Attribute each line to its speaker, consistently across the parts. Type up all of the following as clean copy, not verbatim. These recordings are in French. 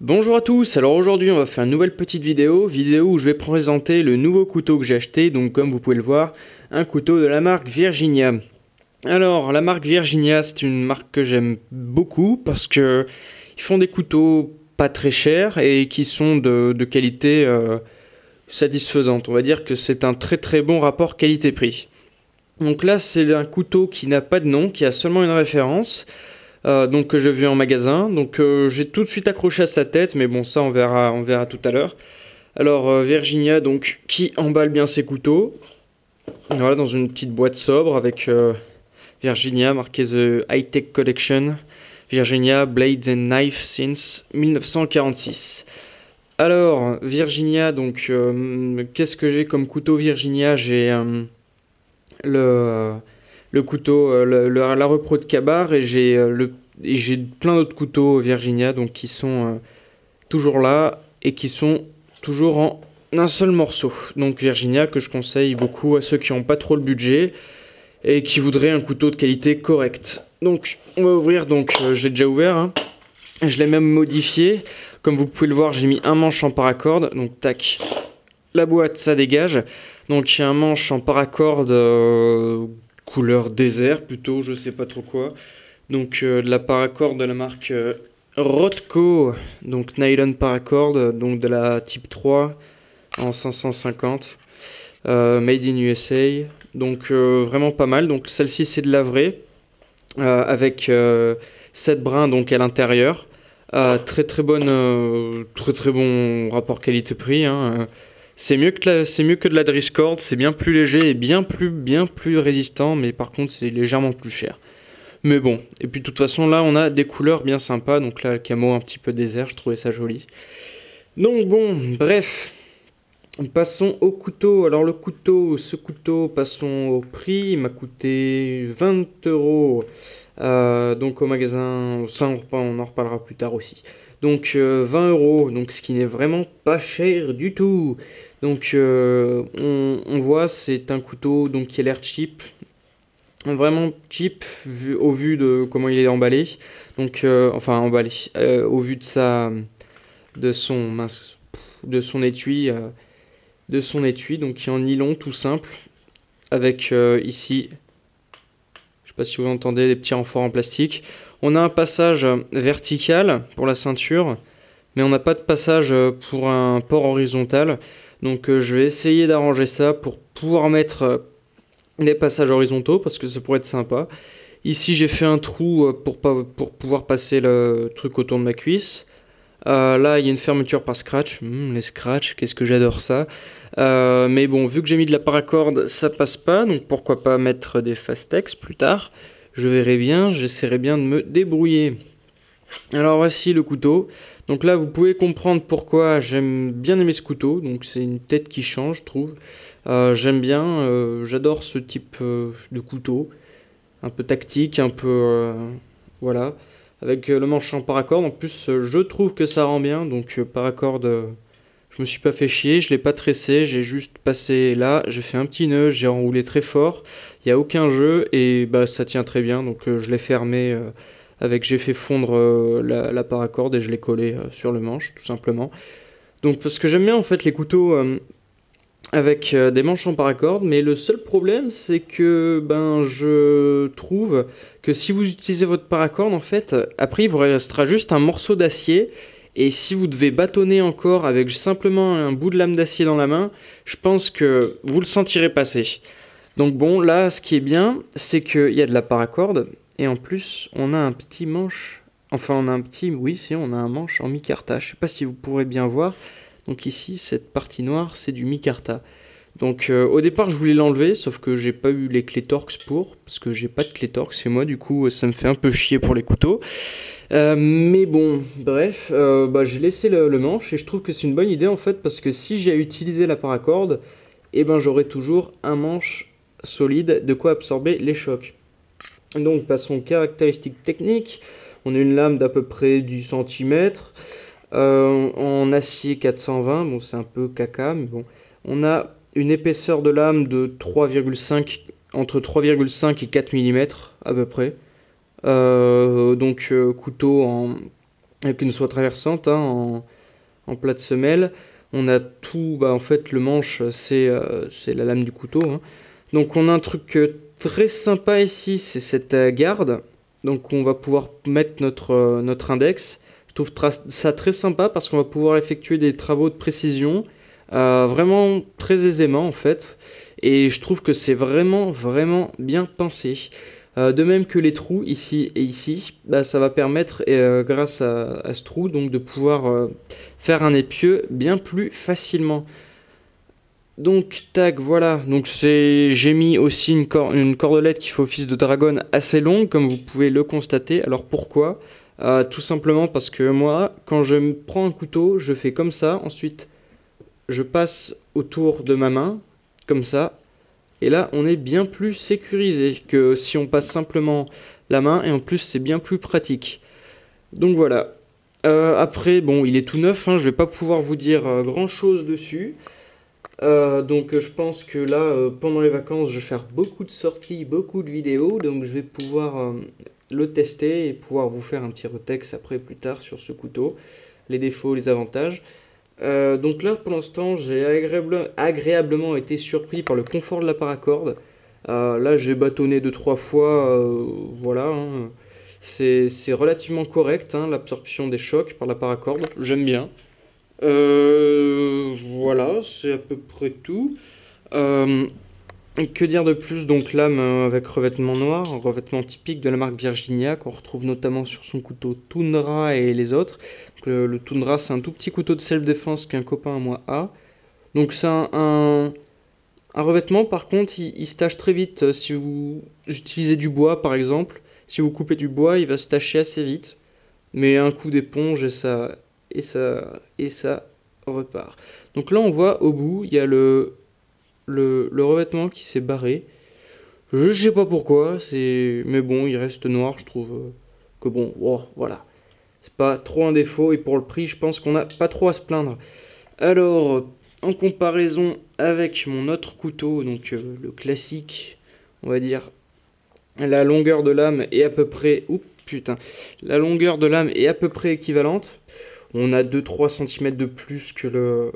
Speaker 1: Bonjour à tous, alors aujourd'hui on va faire une nouvelle petite vidéo où je vais présenter le nouveau couteau que j'ai acheté, donc comme vous pouvez le voir, un couteau de la marque Virginia. Alors la marque Virginia, c'est une marque que j'aime beaucoup parce que ils font des couteaux pas très chers et qui sont de qualité satisfaisante. On va dire que c'est un très très bon rapport qualité-prix. Donc là c'est un couteau qui n'a pas de nom, qui a seulement une référence. Donc que j'ai vu en magasin. Donc j'ai tout de suite accroché à sa tête, mais bon ça on verra tout à l'heure. Alors Virginia donc qui emballe bien ses couteaux. Voilà dans une petite boîte sobre avec Virginia marqué The High Tech Collection. Virginia Blades and Knives since 1946. Alors Virginia donc qu'est-ce que j'ai comme couteau Virginia? J'ai le le couteau, la repro de Kabar et j'ai plein d'autres couteaux Virginia donc qui sont toujours là et qui sont toujours en un seul morceau. Donc Virginia que je conseille beaucoup à ceux qui n'ont pas trop le budget et qui voudraient un couteau de qualité correcte. Donc on va ouvrir, donc je l'ai déjà ouvert, hein. Je l'ai même modifié. Comme vous pouvez le voir, j'ai mis un manche en paracorde. Donc tac, la boîte ça dégage. Donc il y a un manche en paracorde couleur désert plutôt, je sais pas trop quoi. Donc de la paracorde de la marque Rothco, donc nylon paracorde, donc de la type 3 en 550, made in USA. Donc vraiment pas mal. Donc celle-ci c'est de la vraie avec 7 brins donc à l'intérieur. Très très bonne, très bon rapport qualité-prix, hein. C'est mieux que de la Driscord, c'est bien plus léger et bien plus résistant, mais par contre c'est légèrement plus cher. Mais bon, et puis de toute façon là on a des couleurs bien sympas, donc là le camo un petit peu désert, je trouvais ça joli. Donc bon, bref, passons au couteau. Alors le couteau, ce couteau, passons au prix, il m'a coûté 20 euros. Donc au magasin, ça on en reparlera plus tard aussi. Donc 20 euros, donc ce qui n'est vraiment pas cher du tout. Donc on voit c'est un couteau donc qui a l'air cheap, vraiment cheap au vu de comment il est emballé. Donc enfin emballé, au vu de de son mince, de son étui, donc qui est en nylon tout simple, avec ici, je sais pas si vous entendez, des petits renforts en plastique. On a un passage vertical pour la ceinture, mais on n'a pas de passage pour un port horizontal. Donc je vais essayer d'arranger ça pour pouvoir mettre des passages horizontaux, parce que ça pourrait être sympa. Ici j'ai fait un trou pour pouvoir passer le truc autour de ma cuisse. Là, il y a une fermeture par scratch. Les scratchs, qu'est-ce que j'adore ça. Mais bon, vu que j'ai mis de la paracorde, ça passe pas. Donc pourquoi pas mettre des fastex plus tard. Je verrai bien, j'essaierai bien de me débrouiller. Alors voici le couteau. Donc là, vous pouvez comprendre pourquoi j'aime bien aimer ce couteau. Donc c'est une tête qui change, je trouve. J'aime bien, j'adore ce type de couteau. Un peu tactique, un peu... voilà. Avec le manche en paracorde. En plus, je trouve que ça rend bien. Donc, paracorde, je me suis pas fait chier. Je l'ai pas tressé. J'ai juste passé là. J'ai fait un petit nœud. J'ai enroulé très fort. Il n'y a aucun jeu. Et bah, ça tient très bien. Donc, je l'ai fermé avec. J'ai fait fondre la paracorde et je l'ai collé sur le manche, tout simplement. Donc, parce que j'aime bien en fait les couteaux avec des manches en paracorde, mais le seul problème c'est que ben je trouve que si vous utilisez votre paracorde en fait, après il vous restera juste un morceau d'acier, et si vous devez bâtonner encore avec simplement un bout de lame d'acier dans la main, je pense que vous le sentirez passer. Donc bon, là ce qui est bien c'est qu'il y a de la paracorde, et en plus on a un petit manche, enfin on a un petit, oui si on a un manche en micarta, je sais pas si vous pourrez bien voir. Donc ici, cette partie noire, c'est du micarta. Donc au départ, je voulais l'enlever, sauf que j'ai pas eu les clés Torx parce que j'ai pas de clés Torx chez moi, du coup ça me fait un peu chier pour les couteaux. Mais bon, bref, bah, j'ai laissé le manche et je trouve que c'est une bonne idée en fait, parce que si j'ai utilisé la paracorde, eh ben j'aurai toujours un manche solide de quoi absorber les chocs. Donc passons aux caractéristiques techniques. On a une lame d'à peu près du centimètre. En acier 420, bon c'est un peu caca, mais bon. On a une épaisseur de lame de 3,5, entre 3,5 et 4 mm à peu près. Donc couteau avec une soie traversante hein, en plat de semelle. On a tout, bah en fait le manche c'est la lame du couteau. Hein. Donc on a un truc très sympa ici, c'est cette garde. Donc on va pouvoir mettre notre index. Je trouve ça très sympa parce qu'on va pouvoir effectuer des travaux de précision vraiment très aisément en fait. Et je trouve que c'est vraiment bien pensé. De même que les trous ici et ici, bah, ça va permettre, grâce à ce trou, donc de pouvoir faire un épieu bien plus facilement. Donc tac, voilà. Donc j'ai mis aussi une cordelette qui fait office de dragonne assez longue, comme vous pouvez le constater. Alors pourquoi? Tout simplement parce que moi, quand je me prends un couteau, je fais comme ça. Ensuite, je passe autour de ma main, comme ça. Et là, on est bien plus sécurisé que si on passe simplement la main. Et en plus, c'est bien plus pratique. Donc voilà. Après, bon, il est tout neuf. Hein, je vais pas pouvoir vous dire grand-chose dessus. Donc je pense que là, pendant les vacances, je vais faire beaucoup de sorties, beaucoup de vidéos. Donc je vais pouvoir le tester et pouvoir vous faire un petit retex après plus tard sur ce couteau. Les défauts, les avantages. Donc là, pour l'instant, j'ai agréablement été surpris par le confort de la paracorde. Là, j'ai bâtonné 2-3 fois, voilà. Hein. C'est relativement correct, hein, l'absorption des chocs par la paracorde. J'aime bien. Voilà, c'est à peu près tout. Euh, que dire de plus? Donc lame avec revêtement noir, un revêtement typique de la marque Virginia qu'on retrouve notamment sur son couteau Tundra et les autres. Donc, le Tundra, c'est un tout petit couteau de self-défense qu'un copain à moi a. Donc c'est un revêtement, par contre, il se tâche très vite. Si vous utilisez du bois, par exemple, si vous coupez du bois, il va se tacher assez vite. Mais un coup d'éponge et ça repart. Donc là, on voit au bout, il y a le revêtement qui s'est barré. Je sais pas pourquoi, mais bon, il reste noir, je trouve que bon, oh, voilà. C'est pas trop un défaut et pour le prix, je pense qu'on n'a pas trop à se plaindre. Alors, en comparaison avec mon autre couteau, donc le classique, on va dire, la longueur de lame est à peu près... Oups, putain. La longueur de lame est à peu près équivalente. On a 2-3 cm de plus que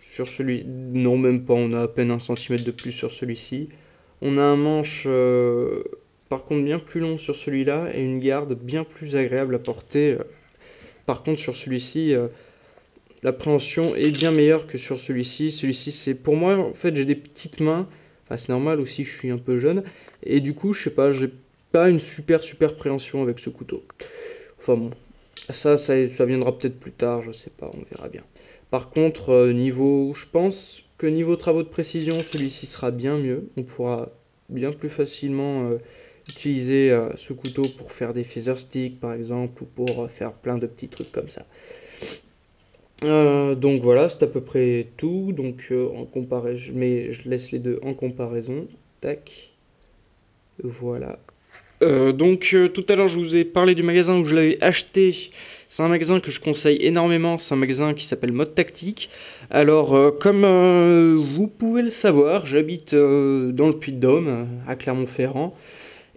Speaker 1: sur celui... Non, même pas, on a à peine 1 cm de plus sur celui-ci. On a un manche, par contre, bien plus long sur celui-là et une garde bien plus agréable à porter. Par contre, sur celui-ci, l'appréhension est bien meilleure que sur celui-ci. Celui-ci, c'est pour moi, en fait, j'ai des petites mains. Enfin, c'est normal aussi, je suis un peu jeune. Et du coup, je sais pas, j'ai pas une super préhension avec ce couteau. Enfin bon, ça viendra peut-être plus tard, je sais pas, on verra bien. Par contre, je pense que niveau travaux de précision, celui-ci sera bien mieux. On pourra bien plus facilement utiliser ce couteau pour faire des feather sticks par exemple, ou pour faire plein de petits trucs comme ça. Donc voilà, c'est à peu près tout. Donc je laisse les deux en comparaison. Tac, voilà. Tout à l'heure je vous ai parlé du magasin où je l'avais acheté. C'est un magasin que je conseille énormément. C'est un magasin qui s'appelle Mode Tactique. Alors comme vous pouvez le savoir, j'habite dans le Puy-de-Dôme, à Clermont-Ferrand.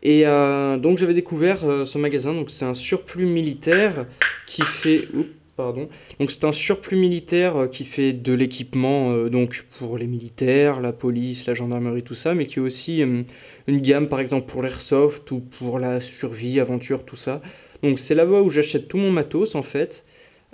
Speaker 1: Et donc j'avais découvert ce magasin. Donc c'est un surplus militaire qui fait... Oups, pardon. Donc c'est un surplus militaire qui fait de l'équipement donc pour les militaires, la police, la gendarmerie, tout ça, mais qui est aussi une gamme par exemple pour l'airsoft ou pour la survie, aventure, tout ça. Donc c'est là-bas où j'achète tout mon matos en fait.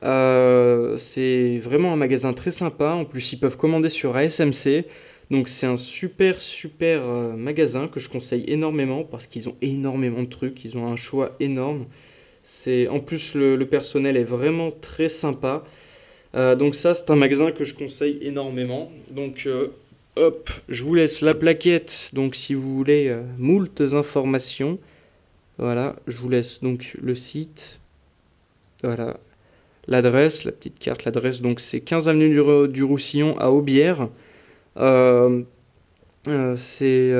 Speaker 1: C'est vraiment un magasin très sympa. En plus ils peuvent commander sur ASMC. Donc c'est un super magasin que je conseille énormément parce qu'ils ont énormément de trucs, ils ont un choix énorme. En plus le personnel est vraiment très sympa. Donc ça c'est un magasin que je conseille énormément. Donc hop, je vous laisse la plaquette. Donc si vous voulez moultes informations, voilà, je vous laisse donc le site. Voilà, l'adresse, la petite carte, l'adresse. Donc c'est 15 avenue du Roussillon à Aubière. C'est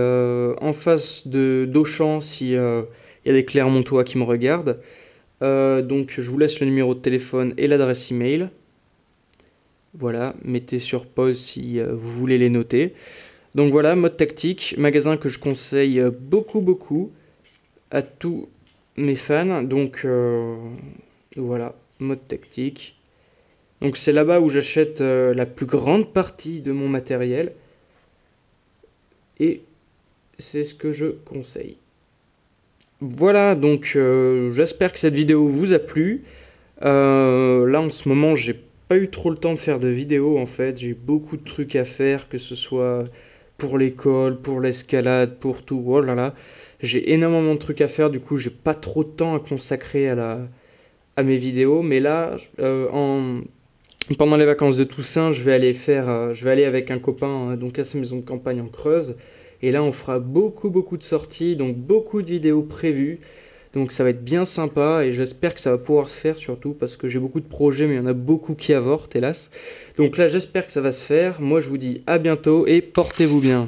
Speaker 1: en face d'Auchan si il y a des Clermontois qui me regardent. Donc je vous laisse le numéro de téléphone et l'adresse email. Voilà, mettez sur pause si vous voulez les noter. Donc voilà, Mode Tactique, magasin que je conseille beaucoup à tous mes fans. Donc voilà, mode tactique. Donc c'est là-bas où j'achète la plus grande partie de mon matériel. Et c'est ce que je conseille. Voilà, donc j'espère que cette vidéo vous a plu. Là en ce moment j'ai pas eu trop le temps de faire de vidéos en fait. J'ai beaucoup de trucs à faire, que ce soit pour l'école, pour l'escalade, pour tout. Oh là là, j'ai énormément de trucs à faire, du coup j'ai pas trop de temps à consacrer à mes vidéos. Mais là, pendant les vacances de Toussaint, je vais aller avec un copain donc à sa maison de campagne en Creuse. Et là, on fera beaucoup de sorties, donc beaucoup de vidéos prévues. Donc ça va être bien sympa et j'espère que ça va pouvoir se faire surtout parce que j'ai beaucoup de projets mais il y en a beaucoup qui avortent hélas. Donc là, j'espère que ça va se faire. Moi, je vous dis à bientôt et portez-vous bien.